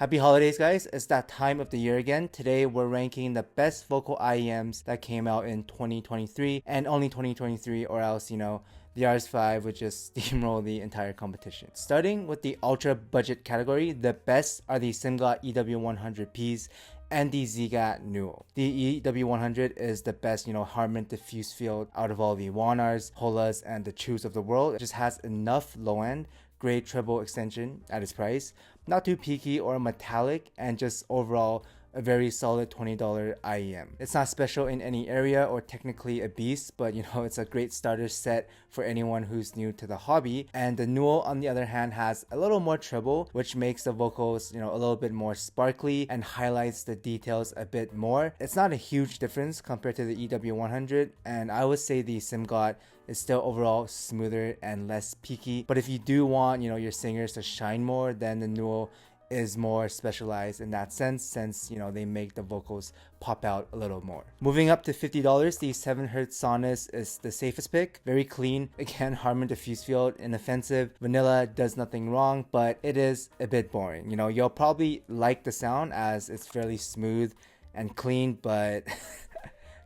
Happy holidays, guys. It's that time of the year again. Today, we're ranking the best vocal IEMs that came out in 2023 and only 2023, or else, the RS5 would just steamroll the entire competition. Starting with the ultra budget category, the best are the SimGot EW100Ps and the ZGAT Newell. The EW100 is the best, Harman diffuse field out of all the Wanars, Holas, and the Chews of the world. It just has enough low end, great treble extension at its price, not too peaky or metallic, and just overall a very solid $20 IEM. It's not special in any area or technically a beast, but it's a great starter set for anyone who's new to the hobby. And the Newell, on the other hand, has a little more treble, which makes the vocals, a little bit more sparkly and highlights the details a bit more. It's not a huge difference compared to the EW100, and I would say the SimGot is still overall smoother and less peaky. But if you do want, your singers to shine more, then the Newell is more specialized in that sense, since they make the vocals pop out a little more. Moving up to $50, the 7Hz Sonus is the safest pick. Very clean, again, Harman diffuse field, inoffensive. Vanilla does nothing wrong, but it is a bit boring. You'll probably like the sound as it's fairly smooth and clean, but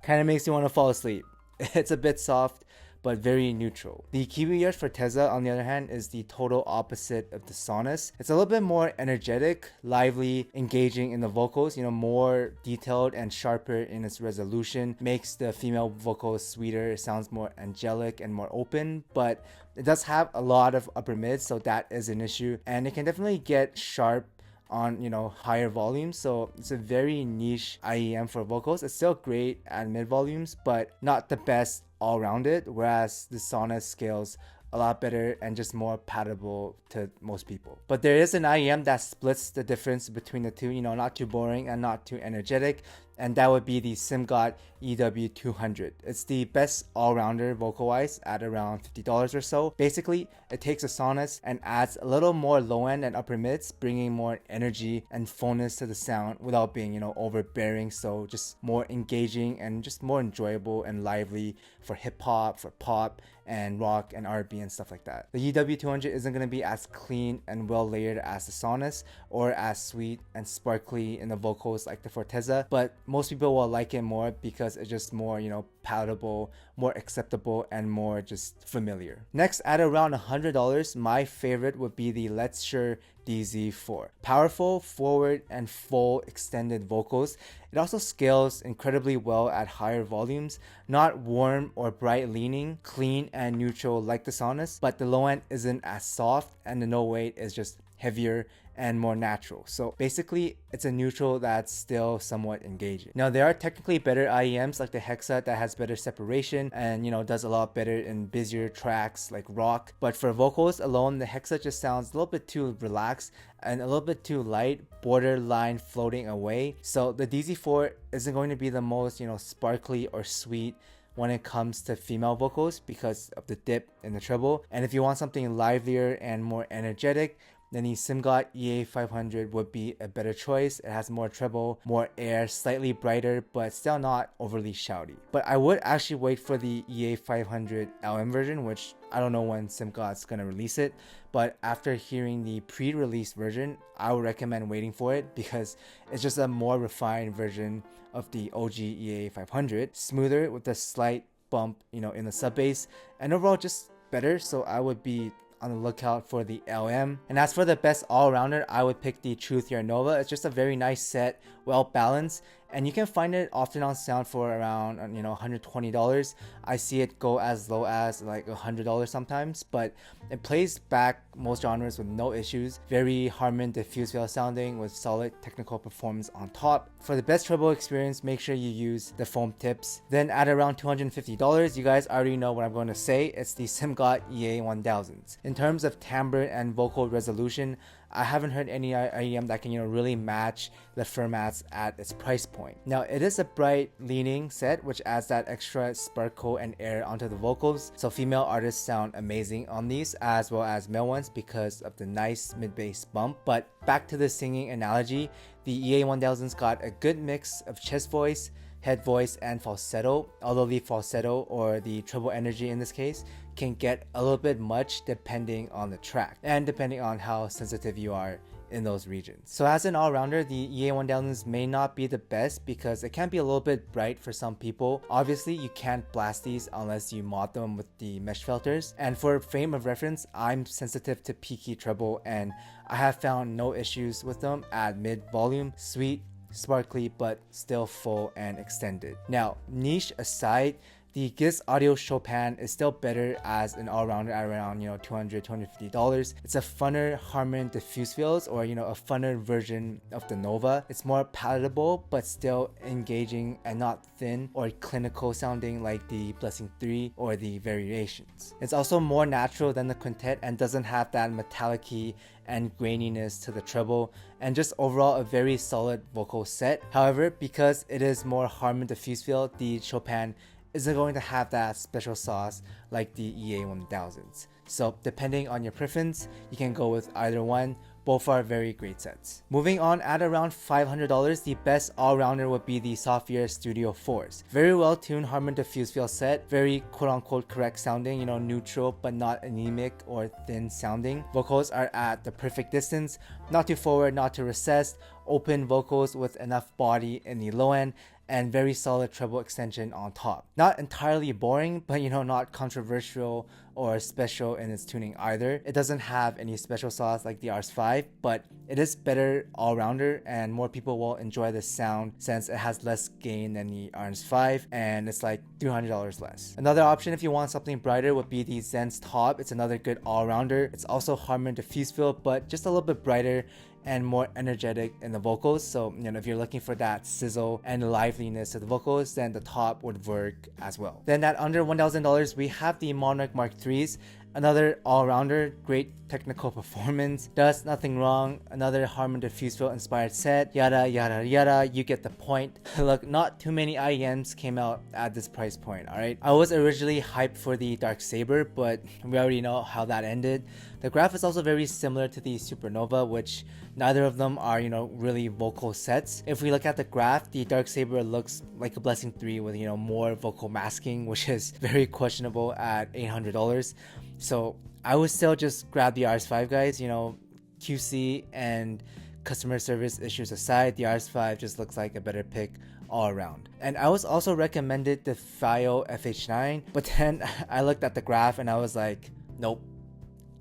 kind of makes you want to fall asleep. It's a bit soft, but very neutral. The Kiwi Forteza, on the other hand, is the total opposite of the Sonus. It's a little bit more energetic, lively, engaging in the vocals, more detailed and sharper in its resolution, makes the female vocals sweeter, it sounds more angelic and more open, but it does have a lot of upper mids, so that is an issue, and it can definitely get sharp on higher volumes, so it's a very niche IEM for vocals. It's still great at mid volumes, but not the best all rounded, whereas the Sonus scales a lot better and just more palatable to most people. But there is an IEM that splits the difference between the two, not too boring and not too energetic, and that would be the SimGot EW200. It's the best all-rounder vocal-wise at around $50 or so. Basically, it takes a Sonus and adds a little more low-end and upper mids, bringing more energy and fullness to the sound without being, overbearing, so just more engaging and just more enjoyable and lively for hip-hop, for pop, and rock and R&B and stuff like that. The EW200 isn't going to be as clean and well layered as the Sonus, or as sweet and sparkly in the vocals like the Forteza, but most people will like it more because it's just more, palatable, more acceptable, and more just familiar. Next, at around $100, my favorite would be the Let's Sure DZ4. Powerful, forward, and full extended vocals. It also scales incredibly well at higher volumes, not warm or bright leaning, clean and neutral like the Sonus, but the low end isn't as soft, and the no weight is just heavier and more natural. So basically, it's a neutral that's still somewhat engaging. Now, there are technically better IEMs like the Hexa that has better separation and does a lot better in busier tracks like rock, but for vocals alone, the Hexa just sounds a little bit too relaxed and a little bit too light, borderline floating away. So the DZ4 isn't going to be the most sparkly or sweet when it comes to female vocals because of the dip in the treble. And if you want something livelier and more energetic, then the SimGot EA500 would be a better choice. It has more treble, more air, slightly brighter, but still not overly shouty. But I would actually wait for the EA500 LM version, which I don't know when SimGot's gonna release it, but after hearing the pre-release version, I would recommend waiting for it because it's just a more refined version of the OG EA500, smoother with a slight bump, in the sub bass, and overall just better. So I would be on the lookout for the LM. And as for the best all-rounder, I would pick the Truth Your Nova. It's just a very nice set, well balanced, and you can find it often on sound for around $120. I see it go as low as like $100 sometimes, but it plays back most genres with no issues. Very Harman diffuse field sounding with solid technical performance on top. For the best treble experience, make sure you use the foam tips. Then at around $250, you guys already know what I'm going to say. It's the SimGot EA1000s. In terms of timbre and vocal resolution, I haven't heard any IEM that can really match the formats at its price point. Now, it is a bright leaning set which adds that extra sparkle and air onto the vocals, so female artists sound amazing on these as well as male ones because of the nice mid-bass bump. But back to the singing analogy, the EA1000's got a good mix of chest voice, head voice, and falsetto, although the falsetto, or the treble energy in this case, can get a little bit much depending on the track and depending on how sensitive you are in those regions. So as an all-rounder, the EA1000s may not be the best because it can be a little bit bright for some people. Obviously, you can't blast these unless you mod them with the mesh filters. And for frame of reference, I'm sensitive to peaky treble, and I have found no issues with them at mid volume, sweet, sparkly, but still full and extended. Now, niche aside, the Giz Audio Chopin is still better as an all-rounder at around, $200, $250. It's a funner Harman diffuse fields, or, a funner version of the Nova. It's more palatable, but still engaging and not thin or clinical sounding like the Blessing 3 or the Variations. It's also more natural than the Quintet and doesn't have that metallic-y and graininess to the treble, and just overall a very solid vocal set. However, because it is more Harman diffuse field, the Chopin isn't going to have that special sauce like the EA1000s. So depending on your preference, you can go with either one. Both are very great sets. Moving on, at around $500, the best all-rounder would be the Software Studio 4s. Very well-tuned Harman diffuse field set, very quote-unquote correct sounding, neutral but not anemic or thin sounding. Vocals are at the perfect distance, not too forward, not too recessed, open vocals with enough body in the low end, and very solid treble extension on top. Not entirely boring, but not controversial or special in its tuning either. It doesn't have any special sauce like the RS5, but it is better all-rounder, and more people will enjoy the sound since it has less gain than the RS5, and it's like $300 less. Another option if you want something brighter would be the Zen's Top. It's another good all-rounder. It's also Harman diffuse field, but just a little bit brighter and more energetic in the vocals. So, if you're looking for that sizzle and liveliness to the vocals, then the Top would work as well. Then at under $1,000, we have the Monarch Mark IIIs. Another all-rounder, great technical performance, does nothing wrong, another Harman diffuse field inspired set, yada yada yada, you get the point. Look, not too many IEMs came out at this price point, alright? I was originally hyped for the Dark Saber, but we already know how that ended. The graph is also very similar to the Supernova, which neither of them are, really vocal sets. If we look at the graph, the Dark Saber looks like a Blessing 3 with, more vocal masking, which is very questionable at $800. So I would still just grab the RS5, guys. QC and customer service issues aside, the RS5 just looks like a better pick all around. And I was also recommended the FiO FH9, but then I looked at the graph and I was like, nope,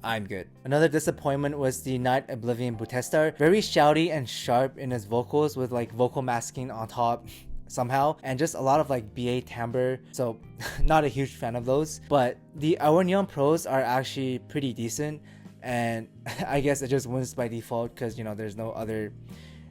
I'm good. Another disappointment was the Night Oblivion Butestar. Very shouty and sharp in his vocals with like vocal masking on top somehow, and just a lot of BA timbre, so not a huge fan of those. But our Neon Pros are actually pretty decent, and I guess it just wins by default because there's no other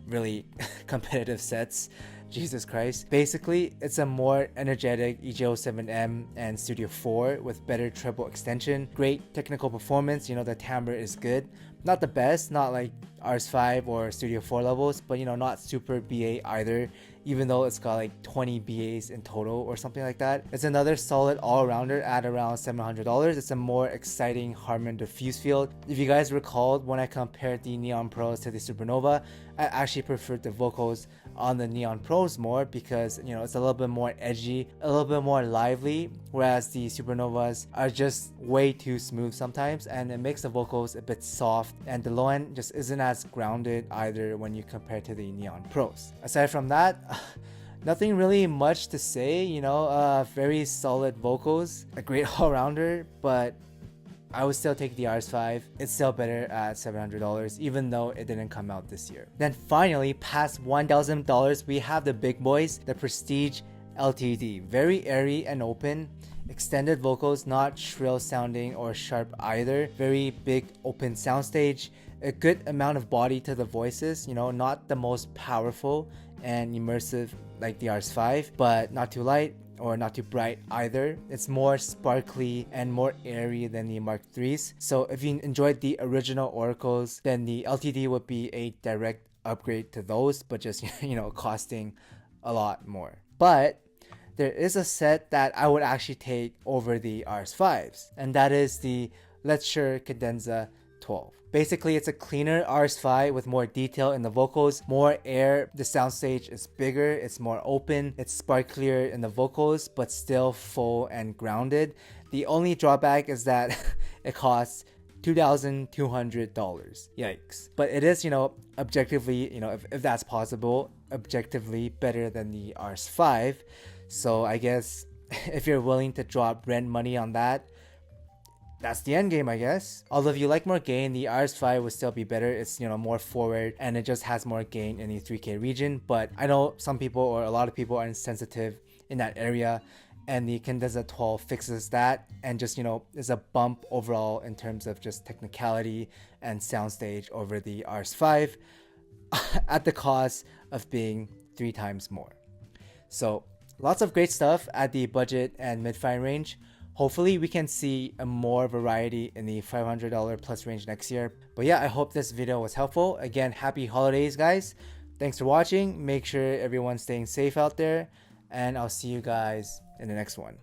really competitive sets. Jesus Christ. Basically, it's a more energetic EJ07M and Studio 4 with better treble extension, great technical performance. The timbre is good. Not the best, not like RS5 or Studio 4 levels, but not super BA either, even though it's got like 20 BAs in total or something like that. It's another solid all-rounder at around $700. It's a more exciting Harman diffuse field. If you guys recalled, when I compared the Neon Pros to the Supernova, I actually preferred the vocals on the Neon Pros more because it's a little bit more edgy, a little bit more lively, whereas the Supernovas are just way too smooth sometimes, and it makes the vocals a bit soft, and the low end just isn't as grounded either when you compare to the Neon Pros. Aside from that, nothing really much to say. Very solid vocals, a great all-rounder, but I would still take the RS5. It's still better at $700, even though it didn't come out this year. Then finally, past $1,000, we have the big boys, the Prestige LTD. Very airy and open. Extended vocals, not shrill sounding or sharp either. Very big open soundstage. A good amount of body to the voices, not the most powerful and immersive like the RS5, but not too light or not too bright either. It's more sparkly and more airy than the Mark IIIs. So if you enjoyed the original Oracles, then the LTD would be a direct upgrade to those, but just costing a lot more. But there is a set that I would actually take over the RS5s, and that is the Let's Sure Cadenza 12. Basically, it's a cleaner RS5 with more detail in the vocals, more air. The soundstage is bigger, it's more open, it's sparklier in the vocals, but still full and grounded. The only drawback is that it costs $2,200. Yikes. But it is, objectively, if that's possible, objectively better than the RS5. So I guess if you're willing to drop rent money on that, that's the end game, I guess. Although if you like more gain, the RS5 would still be better. It's, more forward and it just has more gain in the 3K region. But I know some people, or a lot of people, are insensitive in that area, and the Condensa 12 fixes that and just, is a bump overall in terms of just technicality and soundstage over the RS5 at the cost of being 3 times more. So lots of great stuff at the budget and mid-fine range. Hopefully we can see a more variety in the $500 plus range next year. But yeah, I hope this video was helpful. Again, happy holidays, guys. Thanks for watching. Make sure everyone's staying safe out there, and I'll see you guys in the next one.